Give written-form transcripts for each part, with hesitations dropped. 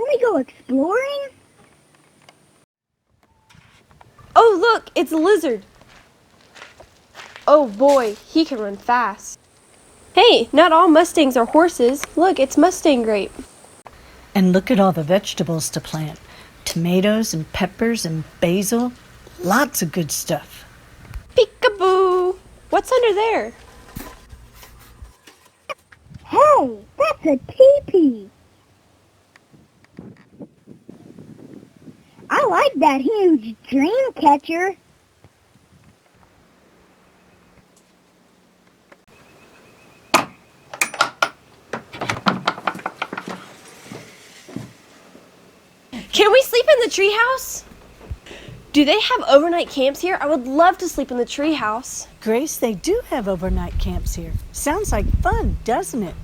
we go exploring? Oh, look, it's a lizard. Oh boy, he can run fast. Hey, not all Mustangs are horses. Look, it's Mustang grape. And look at all the vegetables to plant. Tomatoes and peppers and basil. Lots of good stuff. Peekaboo! What's under there? Hey, that's a teepee. I like that huge dream catcher. Can we sleep in the treehouse? Do they have overnight camps here? I would love to sleep in the treehouse. Grace, they do have overnight camps here. Sounds like fun, doesn't it?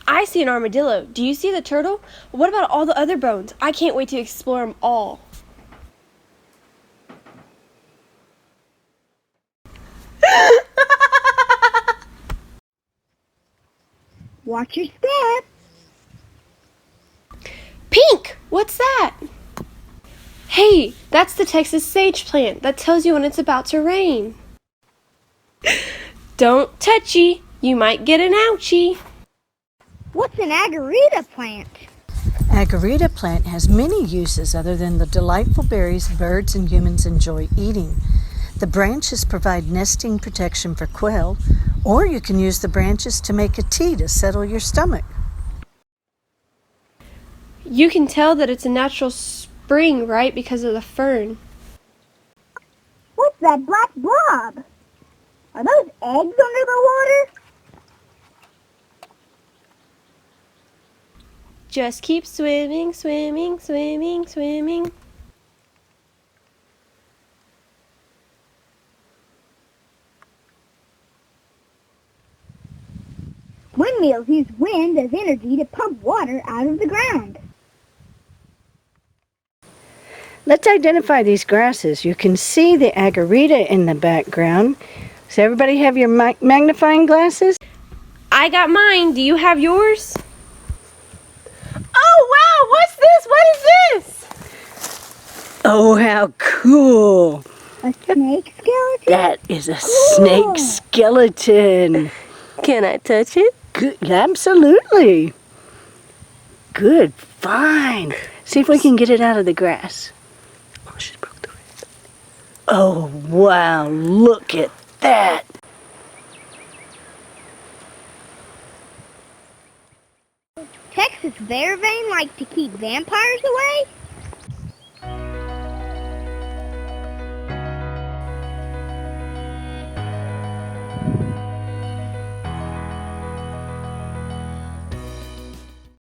I see an armadillo. Do you see the turtle? What about all the other bones? I can't wait to explore them all. Watch your step. Pink! What's that? Hey, that's the Texas sage plant. That tells you when it's about to rain. Don't touchy. You might get an ouchie. What's an agarita plant? Agarita plant has many uses other than the delightful berries birds and humans enjoy eating. The branches provide nesting protection for quail, or you can use the branches to make a tea to settle your stomach. You can tell that it's a natural spring, right, because of the fern. What's that black blob? Are those eggs under the water? Just keep swimming, swimming, swimming, swimming. Windmills use wind as energy to pump water out of the ground. Let's identify these grasses. You can see the agarita in the background. Does everybody have your magnifying glasses? I got mine. Do you have yours? Oh, wow! What's this? What is this? Oh, how cool! A snake skeleton? That is a snake skeleton. Can I touch it? Good, absolutely. Good, fine. See if we can get it out of the grass. Oh, she broke the wrist. Oh, wow, look at that. Texas bear vein like to keep vampires away?